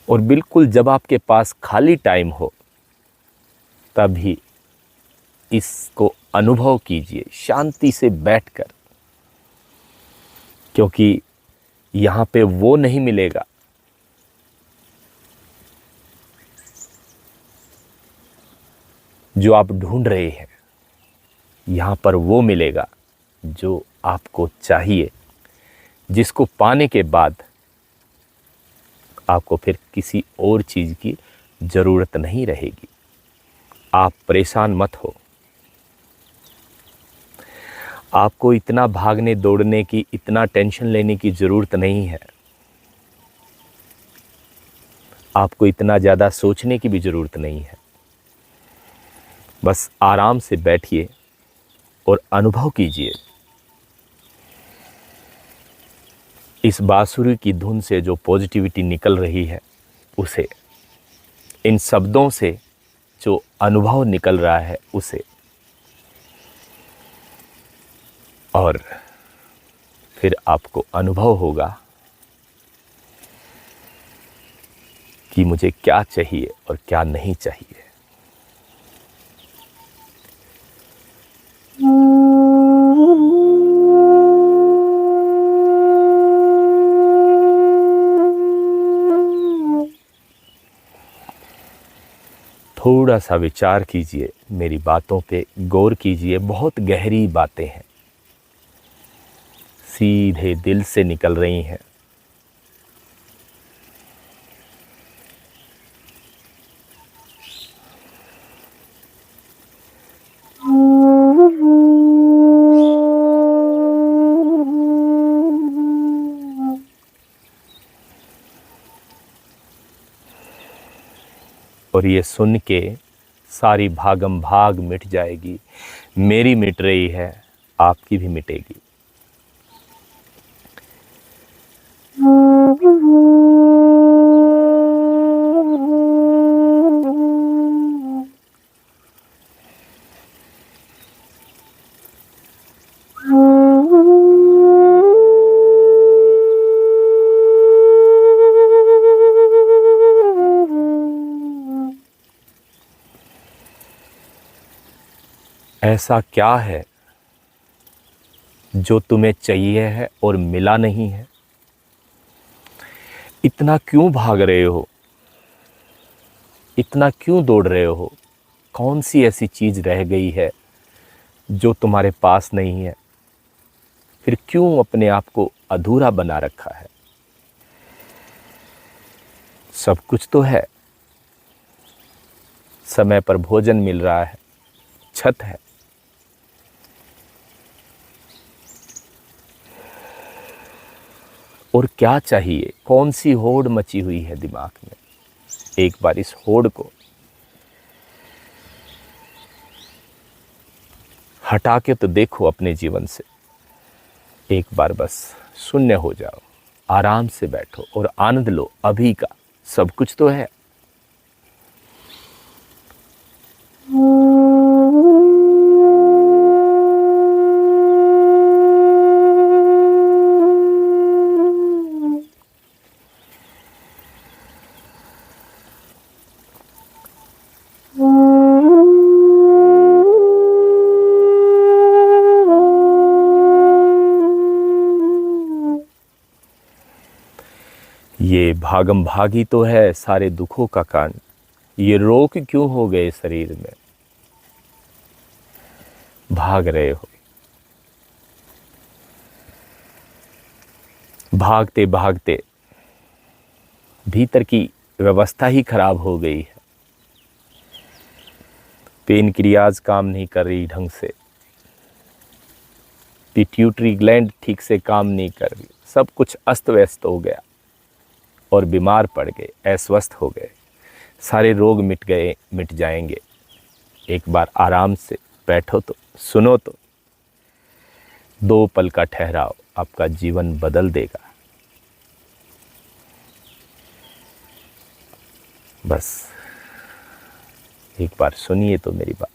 और बिल्कुल जब आपके पास खाली टाइम हो तभी इसको अनुभव कीजिए शांति से बैठकर, क्योंकि यहाँ पे वो नहीं मिलेगा जो आप ढूंढ रहे हैं। यहाँ पर वो मिलेगा जो आपको चाहिए, जिसको पाने के बाद आपको फिर किसी और चीज़ की ज़रूरत नहीं रहेगी। आप परेशान मत हो। आपको इतना भागने दौड़ने की, इतना टेंशन लेने की ज़रूरत नहीं है। आपको इतना ज़्यादा सोचने की भी ज़रूरत नहीं है। बस आराम से बैठिए और अनुभव कीजिए इस बांसुरी की धुन से जो पॉजिटिविटी निकल रही है उसे, इन शब्दों से जो अनुभव निकल रहा है उसे। और फिर आपको अनुभव होगा कि मुझे क्या चाहिए और क्या नहीं चाहिए। थोड़ा सा विचार कीजिए, मेरी बातों पे गौर कीजिए। बहुत गहरी बातें हैं, सीधे दिल से निकल रही हैं। और ये सुन के सारी भागम भाग मिट जाएगी। मेरी मिट रही है, आपकी भी मिटेगी। ऐसा क्या है जो तुम्हें चाहिए है और मिला नहीं है? इतना क्यों भाग रहे हो? इतना क्यों दौड़ रहे हो? कौन सी ऐसी चीज़ रह गई है जो तुम्हारे पास नहीं है? फिर क्यों अपने आप को अधूरा बना रखा है? सब कुछ तो है। समय पर भोजन मिल रहा है, छत है, और क्या चाहिए? कौन सी होड़ मची हुई है दिमाग में? एक बार इस होड़ को हटा के तो देखो अपने जीवन से। एक बार बस शून्य हो जाओ, आराम से बैठो और आनंद लो अभी का। सब कुछ तो है। ये भागम भागी तो है सारे दुखों का कारण। ये रोग क्यों हो गए शरीर में? भाग रहे हो। भागते भागते भीतर की व्यवस्था ही खराब हो गई है। पेन क्रियाज काम नहीं कर रही ढंग से, पिट्यूटरी ग्लैंड ठीक से काम नहीं कर रही। सब कुछ अस्त व्यस्त हो गया और बीमार पड़ गए, अस्वस्थ हो गए। सारे रोग मिट गए, मिट जाएंगे। एक बार आराम से बैठो तो सुनो तो। 2 पल का ठहराव आपका जीवन बदल देगा। बस एक बार सुनिए तो मेरी बात।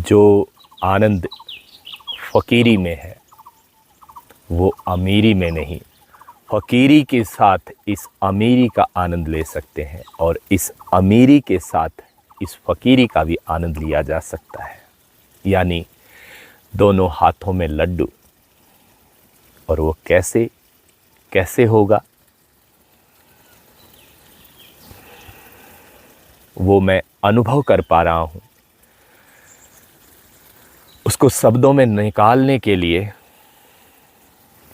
जो आनंद फ़कीरी में है वो अमीरी में नहीं, फ़कीरी के साथ इस अमीरी का आनंद ले सकते हैं और इस अमीरी के साथ इस फ़कीरी का भी आनंद लिया जा सकता है। यानी दोनों हाथों में लड्डू। और वो कैसे कैसे होगा वो मैं अनुभव कर पा रहा हूँ। उसको शब्दों में निकालने के लिए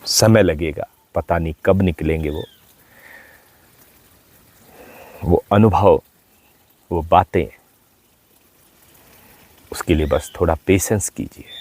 समय लगेगा, पता नहीं कब निकलेंगे वो अनुभव, वो बातें। उसके लिए बस थोड़ा पेशेंस कीजिए।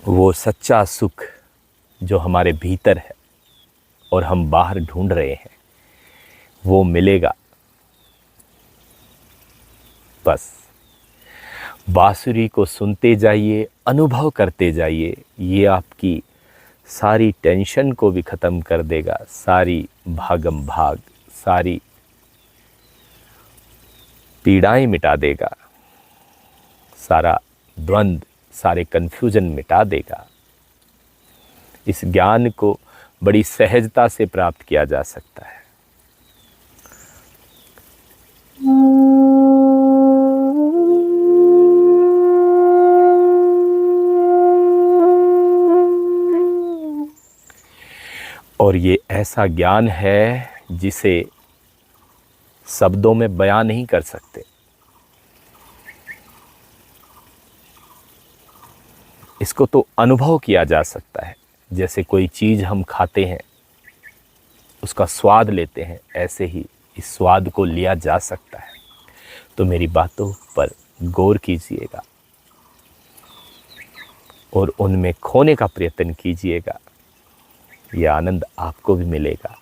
वो सच्चा सुख जो हमारे भीतर है और हम बाहर ढूंढ रहे हैं वो मिलेगा। बस बांसुरी को सुनते जाइए, अनुभव करते जाइए। ये आपकी सारी टेंशन को भी ख़त्म कर देगा, सारी भागम भाग, सारी पीड़ाएं मिटा देगा, सारा द्वंद्व, सारे कन्फ्यूजन मिटा देगा। इस ज्ञान को बड़ी सहजता से प्राप्त किया जा सकता है। और ये ऐसा ज्ञान है जिसे शब्दों में बयां नहीं कर सकते। इसको तो अनुभव किया जा सकता है। जैसे कोई चीज़ हम खाते हैं, उसका स्वाद लेते हैं, ऐसे ही इस स्वाद को लिया जा सकता है। तो मेरी बातों पर गौर कीजिएगा और उनमें खोने का प्रयत्न कीजिएगा। यह आनंद आपको भी मिलेगा।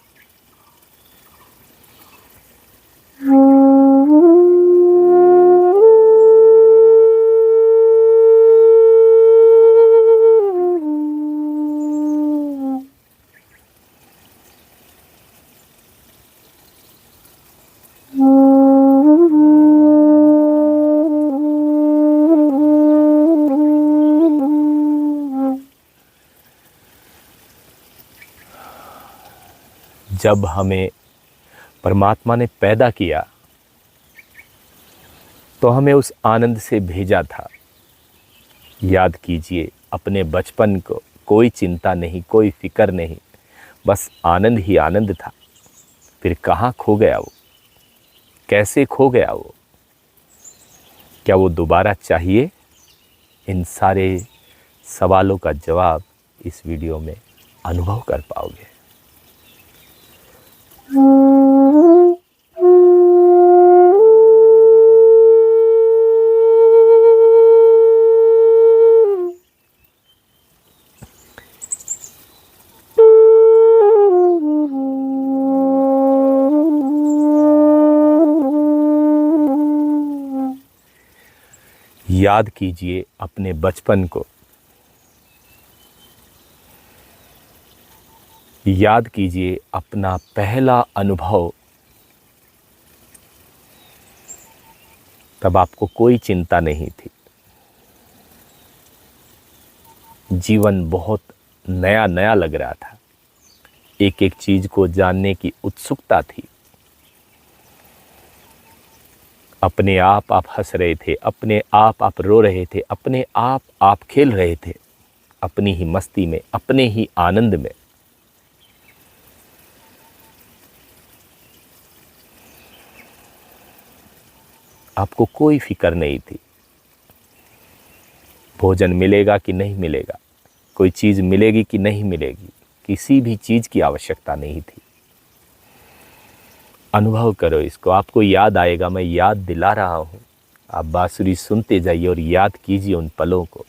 जब हमें परमात्मा ने पैदा किया तो हमें उस आनंद से भेजा था। याद कीजिए अपने बचपन को, कोई चिंता नहीं, कोई फिक्र नहीं, बस आनंद ही आनंद था। फिर कहाँ खो गया वो, कैसे खो गया वो, क्या वो दोबारा चाहिए? इन सारे सवालों का जवाब इस वीडियो में अनुभव कर पाओगे। याद कीजिए अपने बचपन को, याद कीजिए अपना पहला अनुभव। तब आपको कोई चिंता नहीं थी, जीवन बहुत नया नया लग रहा था, एक एक चीज को जानने की उत्सुकता थी। अपने आप हंस रहे थे, अपने आप रो रहे थे, अपने आप खेल रहे थे, अपनी ही मस्ती में, अपने ही आनंद में। आपको कोई फिक्र नहीं थी, भोजन मिलेगा कि नहीं मिलेगा, कोई चीज मिलेगी कि नहीं मिलेगी, किसी भी चीज की आवश्यकता नहीं थी। अनुभव करो इसको, आपको याद आएगा, मैं याद दिला रहा हूं। आप बांसुरी सुनते जाइए और याद कीजिए उन पलों को।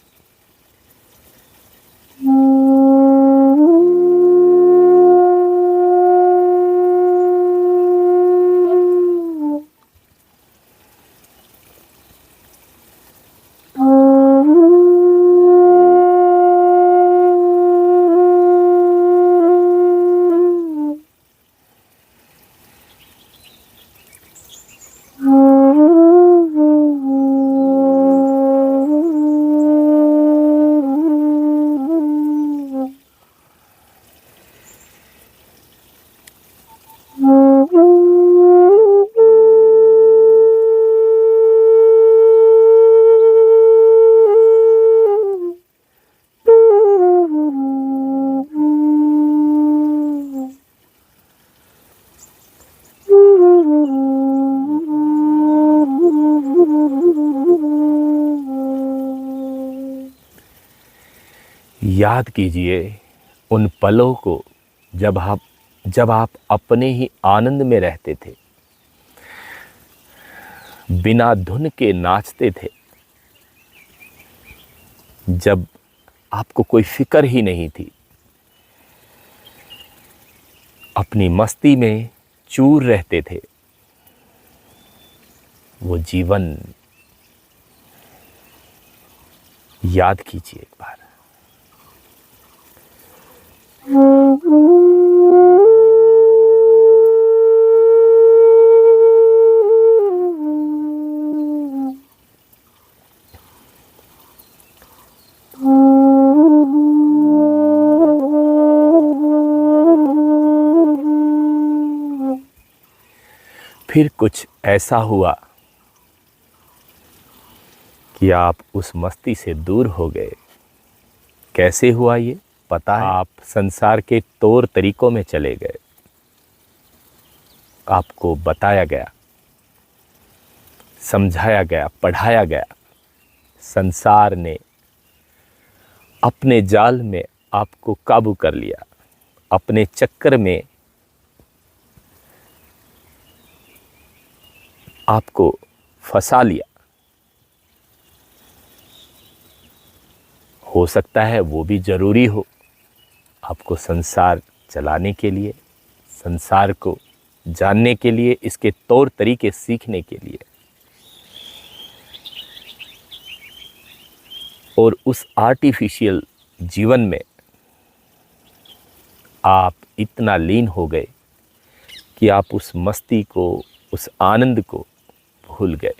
याद कीजिए उन पलों को जब आप अपने ही आनंद में रहते थे, बिना धुन के नाचते थे, जब आपको कोई फिक्र ही नहीं थी, अपनी मस्ती में चूर रहते थे। वो जीवन याद कीजिए एक बार। फिर कुछ ऐसा हुआ कि आप उस मस्ती से दूर हो गए। कैसे हुआ ये पता है? आप संसार के तौर तरीकों में चले गए। आपको बताया गया, समझाया गया, पढ़ाया गया। संसार ने अपने जाल में आपको काबू कर लिया, अपने चक्कर में आपको फंसा लिया। हो सकता है वो भी जरूरी हो आपको संसार चलाने के लिए, संसार को जानने के लिए, इसके तौर तरीके सीखने के लिए। और उस आर्टिफिशियल जीवन में आप इतना लीन हो गए कि आप उस मस्ती को, उस आनंद को भूल गए।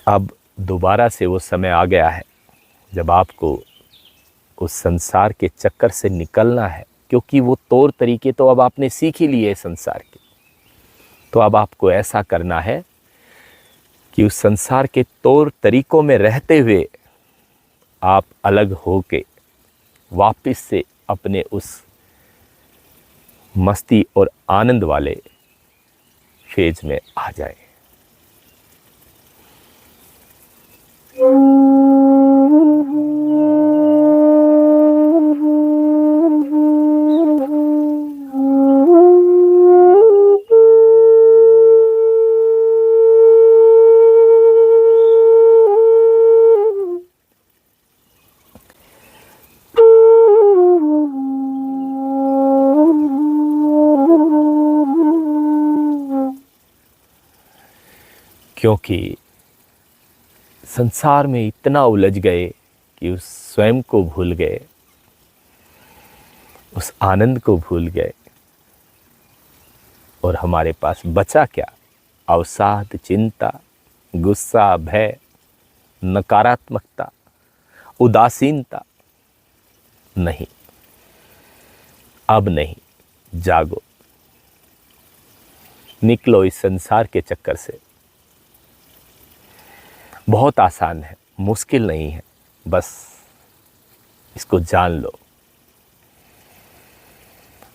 अब दोबारा से वो समय आ गया है जब आपको उस संसार के चक्कर से निकलना है, क्योंकि वो तौर तरीके तो अब आपने सीख ही लिए संसार के। तो अब आपको ऐसा करना है कि उस संसार के तौर तरीकों में रहते हुए आप अलग होके वापस से अपने उस मस्ती और आनंद वाले फेज में आ जाए। क्योंकि संसार में इतना उलझ गए कि उस स्वयं को भूल गए, उस आनंद को भूल गए, और हमारे पास बचा क्या? अवसाद, चिंता, गुस्सा, भय, नकारात्मकता, उदासीनता। नहीं, अब नहीं। जागो, निकलो इस संसार के चक्कर से। बहुत आसान है, मुश्किल नहीं है, बस इसको जान लो।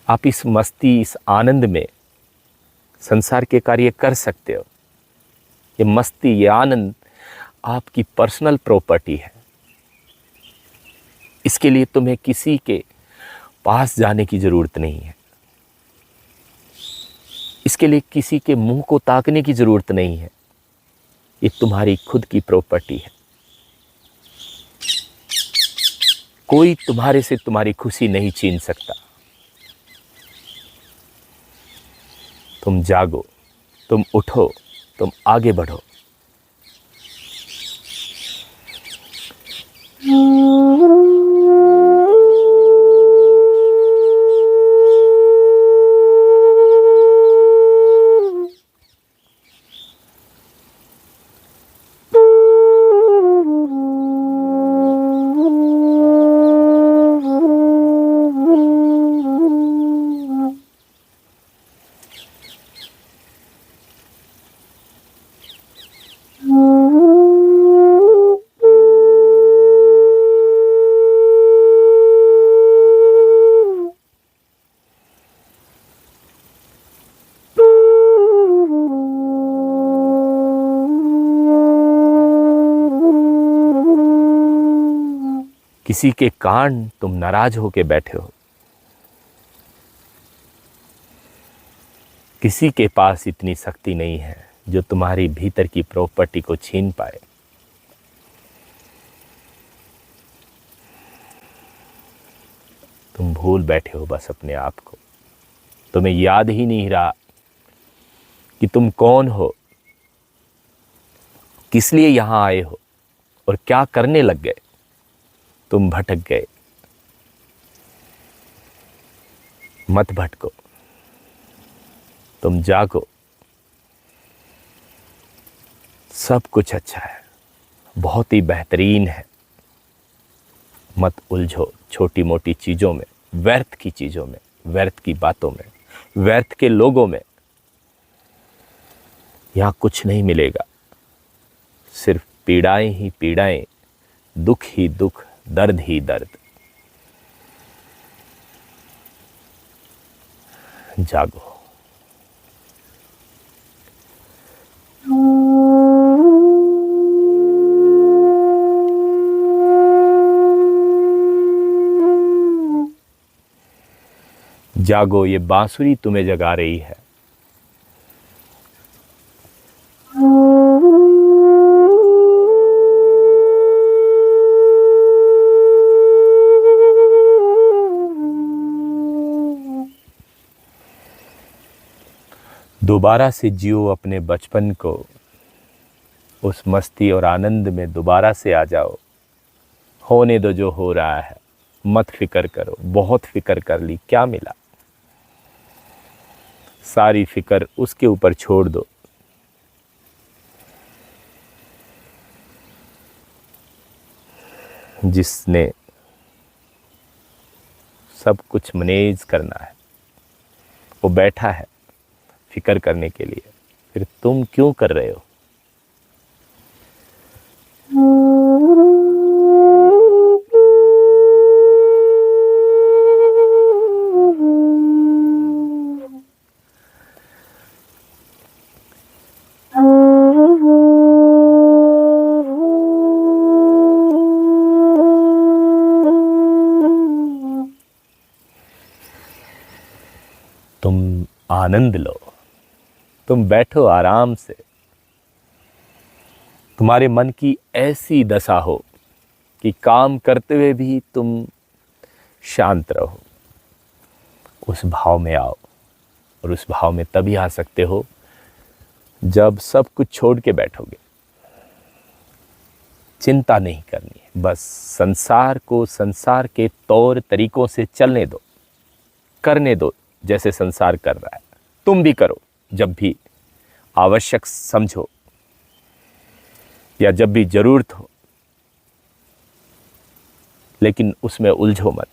आप इस मस्ती, इस आनंद में संसार के कार्य कर सकते हो। ये मस्ती, ये आनंद आपकी पर्सनल प्रॉपर्टी है। इसके लिए तुम्हें किसी के पास जाने की जरूरत नहीं है। इसके लिए किसी के मुंह को ताकने की जरूरत नहीं है। ये तुम्हारी खुद की प्रॉपर्टी है। कोई तुम्हारे से तुम्हारी खुशी नहीं छीन सकता। तुम जागो, तुम उठो, तुम आगे बढ़ो। किसी के कारण तुम नाराज होके बैठे हो। किसी के पास इतनी शक्ति नहीं है जो तुम्हारी भीतर की प्रॉपर्टी को छीन पाए। तुम भूल बैठे हो बस अपने आप को। तुम्हें याद ही नहीं रहा कि तुम कौन हो, किस लिए यहां आए हो और क्या करने लग गए। तुम भटक गए। मत भटको, तुम जागो। सब कुछ अच्छा है, बहुत ही बेहतरीन है। मत उलझो छोटी मोटी चीजों में, व्यर्थ की चीजों में, व्यर्थ की बातों में, व्यर्थ के लोगों में। यहां कुछ नहीं मिलेगा, सिर्फ पीड़ाएं ही पीड़ाएं, दुख ही दुख, दर्द ही दर्द। जागो। जागो, ये बांसुरी तुम्हें जगा रही है। दोबारा से जियो अपने बचपन को। उस मस्ती और आनंद में दोबारा से आ जाओ। होने दो जो हो रहा है, मत फिक्र करो। बहुत फिक्र कर ली, क्या मिला? सारी फिक्र उसके ऊपर छोड़ दो जिसने सब कुछ मैनेज करना है। वो बैठा है फिक्र करने के लिए, फिर तुम क्यों कर रहे हो? तुम आनंद लो, तुम बैठो आराम से। तुम्हारे मन की ऐसी दशा हो कि काम करते हुए भी तुम शांत रहो। उस भाव में आओ, और उस भाव में तभी आ सकते हो जब सब कुछ छोड़ के बैठोगे। चिंता नहीं करनी है, बस संसार को संसार के तौर तरीकों से चलने दो, करने दो जैसे संसार कर रहा है। तुम भी करो जब भी आवश्यक समझो या जब भी जरूरत हो, लेकिन उसमें उलझो मत।